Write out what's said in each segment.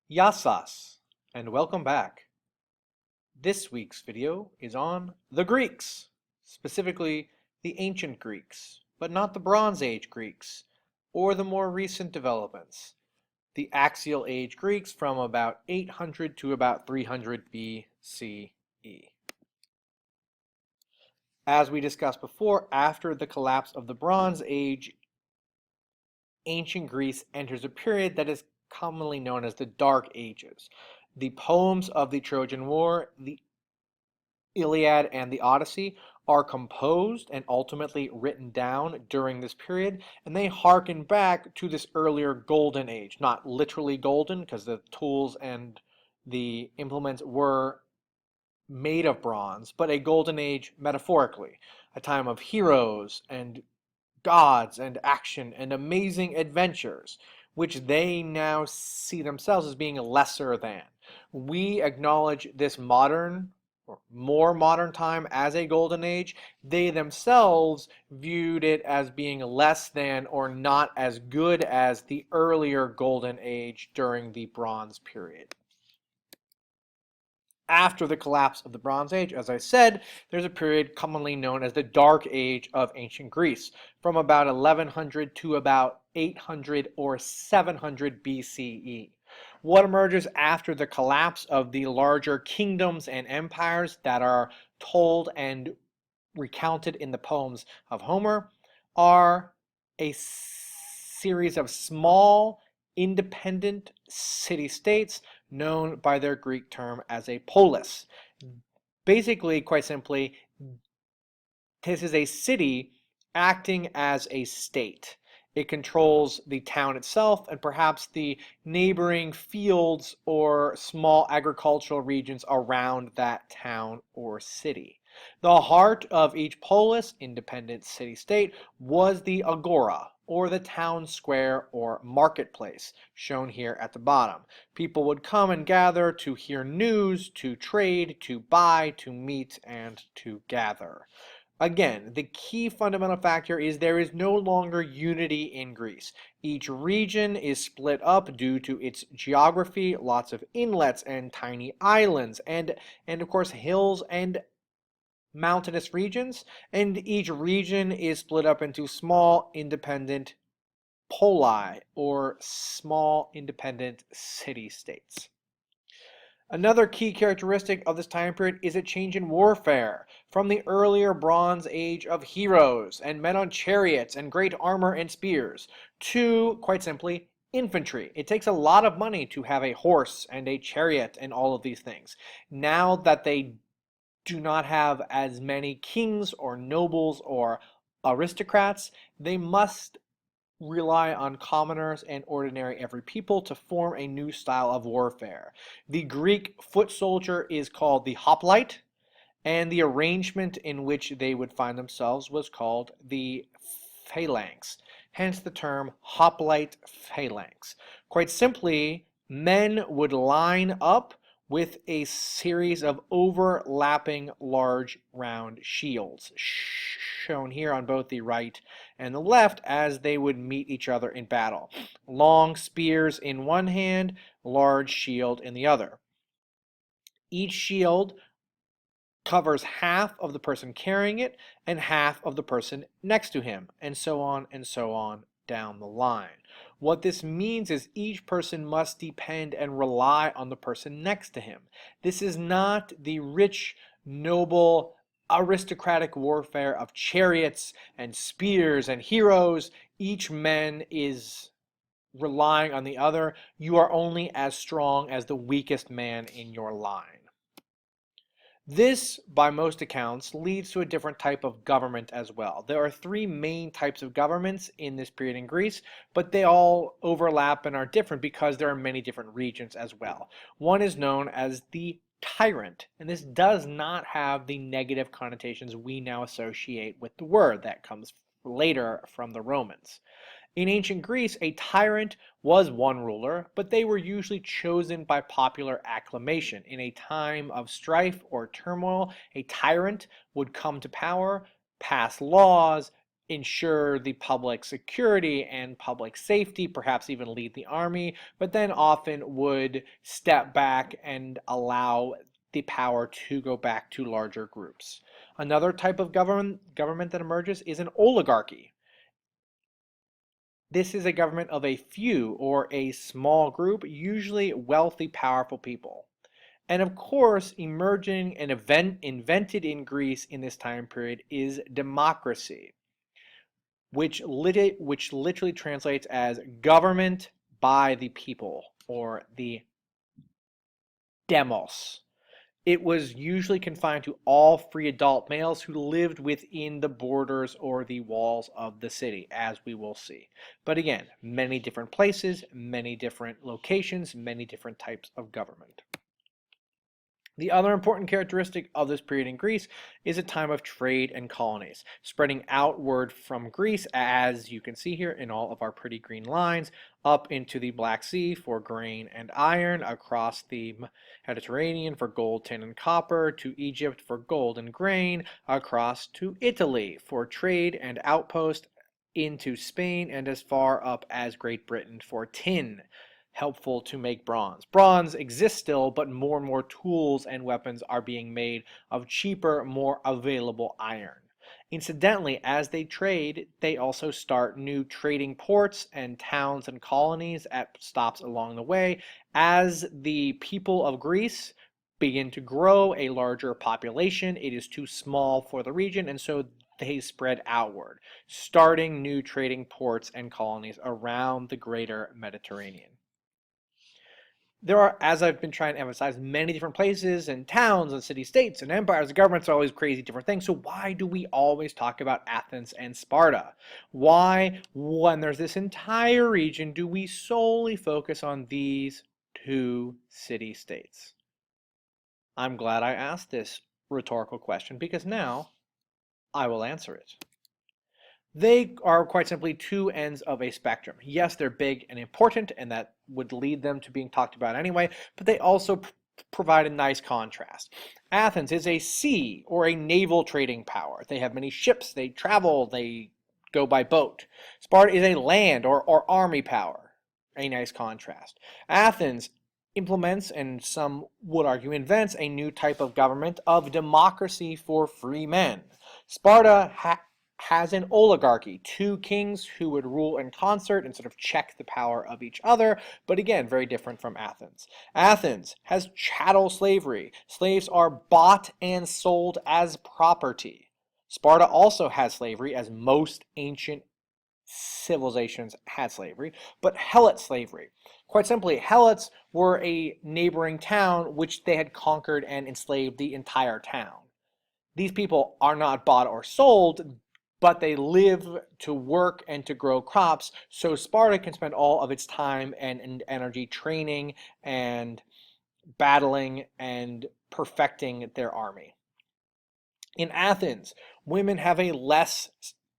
Yassas, and welcome back. This week's video is on the Greeks, specifically the ancient Greeks, but not the Bronze Age Greeks, or the more recent developments, the Axial Age Greeks from about 800 to about 300 BCE. As we discussed before, after the collapse of the Bronze Age, ancient Greece enters a period that is commonly known as the Dark Ages. The poems of the Trojan War, the Iliad and the Odyssey are composed and ultimately written down during this period, and they harken back to this earlier golden age. Not literally golden, because the tools and the implements were made of bronze, but a golden age metaphorically, a time of heroes and gods and action and amazing adventures, which they now see themselves as being lesser than. We acknowledge this modern or more modern time as a golden age. They themselves viewed it as being less than or not as good as the earlier golden age during the Bronze period. After the collapse of the Bronze Age, as I said, there's a period commonly known as the Dark Age of ancient Greece, from about 1100 to about 800 or 700 BCE. What emerges after the collapse of the larger kingdoms and empires that are told and recounted in the poems of Homer are a series of small, independent city-states known by their Greek term as a polis. Basically, quite simply, this is a city acting as a state. It controls the town itself and perhaps the neighboring fields or small agricultural regions around that town or city. The heart of each polis, independent city-state, was the agora, or the town square or marketplace, shown here at the bottom. People would come and gather to hear news, to trade, to buy, to meet, and to gather. Again, the key fundamental factor is there is no longer unity in Greece. Each region is split up due to its geography, lots of inlets and tiny islands, and of course hills and mountainous regions, and each region is split up into small independent poli, or small independent city-states. Another key characteristic of this time period is a change in warfare from the earlier Bronze Age of heroes and men on chariots and great armor and spears to, quite simply, infantry. It takes a lot of money to have a horse and a chariot and all of these things. Now that they do not have as many kings or nobles or aristocrats, they must rely on commoners and ordinary every people to form a new style of warfare. The Greek foot soldier is called the hoplite, and the arrangement in which they would find themselves was called the phalanx, hence the term hoplite phalanx. Quite simply, men would line up with a series of overlapping large round shields, shown here on both the right and the left, as they would meet each other in battle. Long spears in one hand, large shield in the other. Each shield covers half of the person carrying it and half of the person next to him, and so on down the line. What this means is each person must depend and rely on the person next to him. This is not the rich, noble, aristocratic warfare of chariots and spears and heroes. Each man is relying on the other. You are only as strong as the weakest man in your line. This, by most accounts, leads to a different type of government as well. There are three main types of governments in this period in Greece, but they all overlap and are different because there are many different regions as well. One is known as the tyrant, and this does not have the negative connotations we now associate with the word that comes later from the Romans. In ancient Greece, a tyrant was one ruler, but they were usually chosen by popular acclamation. In a time of strife or turmoil, a tyrant would come to power, pass laws, ensure the public security and public safety, perhaps even lead the army, but then often would step back and allow the power to go back to larger groups. Another type of government that emerges is an oligarchy. This is a government of a few or a small group, usually wealthy, powerful people. And of course, emerging an event invented in Greece in this time period is democracy, which literally translates as government by the people, or the demos. It was usually confined to all free adult males who lived within the borders or the walls of the city, as we will see. But again, many different places, many different locations, many different types of government. The other important characteristic of this period in Greece is a time of trade and colonies, spreading outward from Greece, as you can see here in all of our pretty green lines, up into the Black Sea for grain and iron, across the Mediterranean for gold, tin, and copper, to Egypt for gold and grain, across to Italy for trade and outpost, into Spain, and as far up as Great Britain for tin, helpful to make bronze. Bronze exists still, but more and more tools and weapons are being made of cheaper, more available iron. Incidentally, as they trade, they also start new trading ports and towns and colonies at stops along the way. As the people of Greece begin to grow a larger population, it is too small for the region, and so they spread outward, starting new trading ports and colonies around the greater Mediterranean. There are, as I've been trying to emphasize, many different places and towns and city-states and empires and governments are always crazy different things. So why do we always talk about Athens and Sparta? Why, when there's this entire region, do we solely focus on these two city-states? I'm glad I asked this rhetorical question, because now I will answer it. They are quite simply two ends of a spectrum. Yes, they're big and important, and that would lead them to being talked about anyway, but they also provide a nice contrast. Athens is a sea or a naval trading power. They have many ships, they travel, they go by boat. Sparta is a land or army power. A nice contrast. Athens implements, and some would argue invents, a new type of government of democracy for free men. Sparta has an oligarchy, two kings who would rule in concert and sort of check the power of each other, but again, very different from Athens. Athens has chattel slavery. Slaves are bought and sold as property. Sparta also has slavery, as most ancient civilizations had slavery, but Helot slavery. Quite simply, Helots were a neighboring town which they had conquered and enslaved the entire town. These people are not bought or sold, but they live to work and to grow crops, so Sparta can spend all of its time and energy training and battling and perfecting their army. In Athens, women have a less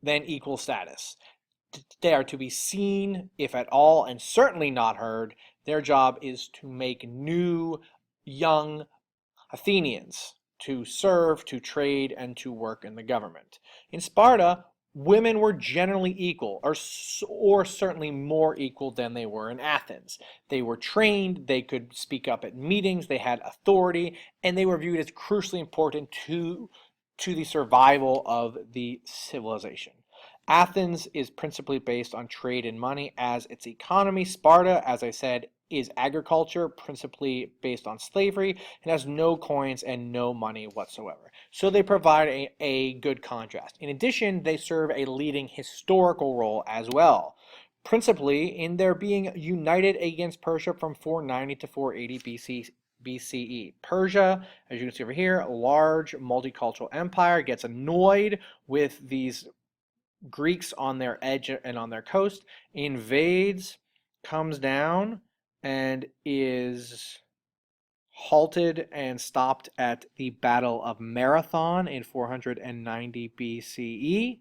than equal status. They are to be seen, if at all, and certainly not heard. Their job is to make new, young Athenians to serve, to trade, and to work in the government. In Sparta, women were generally equal, or certainly more equal than they were in Athens. They were trained, they could speak up at meetings, they had authority, and they were viewed as crucially important to the survival of the civilization. Athens is principally based on trade and money as its economy. Sparta, as I said, is agriculture, principally based on slavery, and has no coins and no money whatsoever. So they provide a good contrast. In addition, they serve a leading historical role as well, principally in their being united against Persia from 490 to 480 BCE. Persia, as you can see over here, a large multicultural empire, gets annoyed with these Greeks on their edge and on their coast, invades, comes down, and is halted and stopped at the Battle of Marathon in 490 BCE.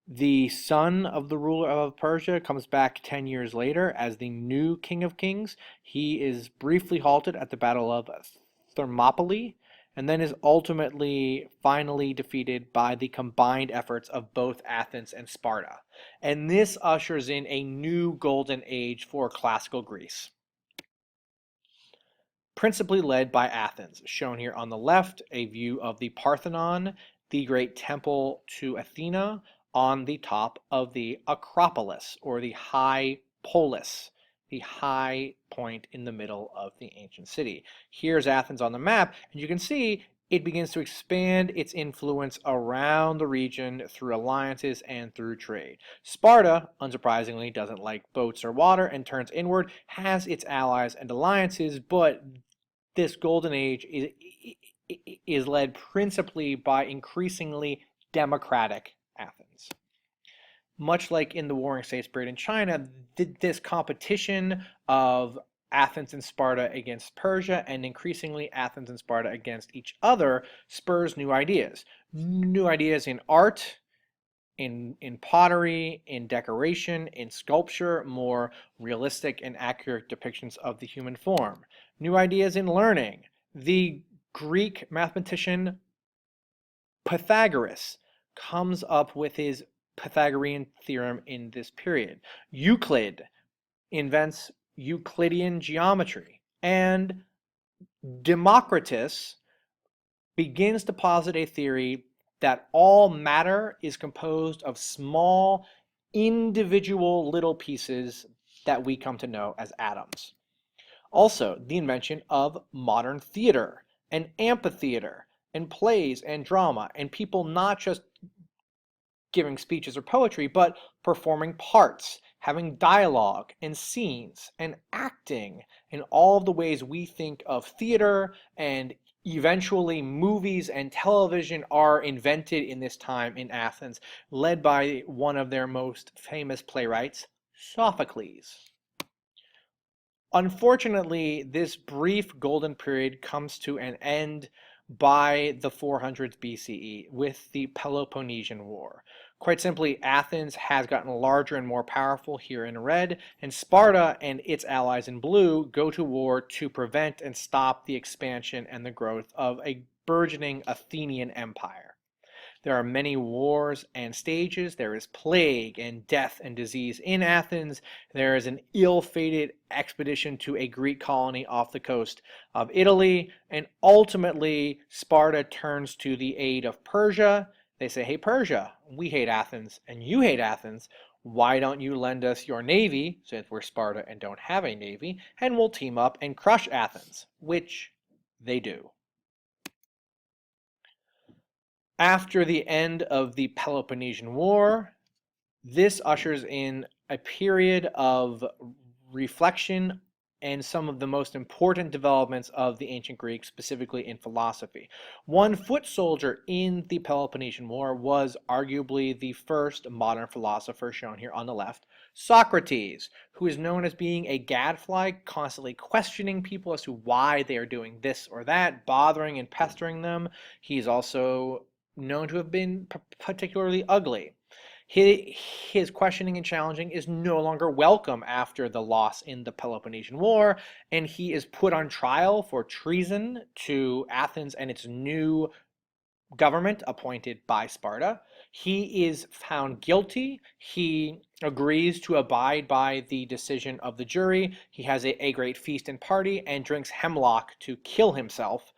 The son of the ruler of Persia comes back 10 years later as the new king of kings. He is briefly halted at the Battle of Thermopylae, and then is ultimately finally defeated by the combined efforts of both Athens and Sparta. And this ushers in a new golden age for classical Greece, principally led by Athens. Shown here on the left, a view of the Parthenon, the great temple to Athena, on the top of the Acropolis, or the High Polis, the high point in the middle of the ancient city. Here's Athens on the map, and you can see it begins to expand its influence around the region through alliances and through trade. Sparta, unsurprisingly, doesn't like boats or water and turns inward, has its allies and alliances, but this golden age is led principally by increasingly democratic Athens. Much like in the Warring States period in China, this competition of Athens and Sparta against Persia, and increasingly Athens and Sparta against each other, spurs new ideas. New ideas in art, in pottery, in decoration, in sculpture, more realistic and accurate depictions of the human form. New ideas in learning. The Greek mathematician Pythagoras comes up with his Pythagorean theorem in this period. Euclid invents Euclidean geometry, and Democritus begins to posit a theory that all matter is composed of small, individual little pieces that we come to know as atoms. Also, the invention of modern theater and amphitheater and plays and drama, and people not just giving speeches or poetry, but performing parts, having dialogue and scenes and acting, and all of the ways we think of theater and eventually movies and television are invented in this time in Athens, led by one of their most famous playwrights, Sophocles. Unfortunately, this brief golden period comes to an end by the 400s BCE with the Peloponnesian War. Quite simply, Athens has gotten larger and more powerful here in red, and Sparta and its allies in blue go to war to prevent and stop the expansion and the growth of a burgeoning Athenian empire. There are many wars and stages. There is plague and death and disease in Athens. There is an ill-fated expedition to a Greek colony off the coast of Italy. And ultimately, Sparta turns to the aid of Persia. They say, hey, Persia, we hate Athens and you hate Athens. Why don't you lend us your navy, since we're Sparta and don't have a navy, and we'll team up and crush Athens, which they do. After the end of the Peloponnesian War, this ushers in a period of reflection and some of the most important developments of the ancient Greeks, specifically in philosophy. One foot soldier in the Peloponnesian War was arguably the first modern philosopher, shown here on the left, Socrates, who is known as being a gadfly, constantly questioning people as to why they are doing this or that, bothering and pestering them. He's also known to have been particularly ugly. His questioning and challenging is no longer welcome after the loss in the Peloponnesian War, and he is put on trial for treason to Athens and its new government appointed by Sparta. He is found guilty. He agrees to abide by the decision of the jury. He has a great feast and party and drinks hemlock to kill himself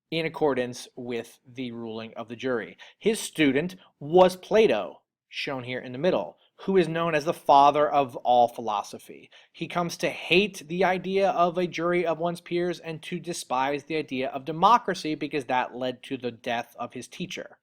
in accordance with the ruling of the jury. His student was Plato, shown here in the middle, who is known as the father of all philosophy. He comes to hate the idea of a jury of one's peers and to despise the idea of democracy because that led to the death of his teacher.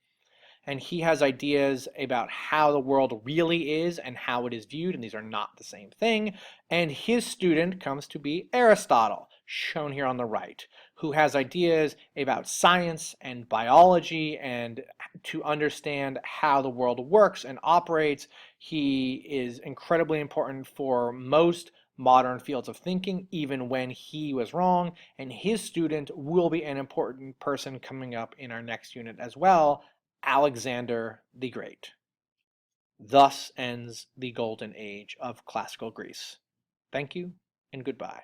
And he has ideas about how the world really is and how it is viewed, and these are not the same thing. And his student comes to be Aristotle, shown here on the right, who has ideas about science and biology and to understand how the world works and operates. He is incredibly important for most modern fields of thinking, even when he was wrong, and his student will be an important person coming up in our next unit as well, Alexander the Great. Thus ends the golden age of classical Greece. Thank you and goodbye.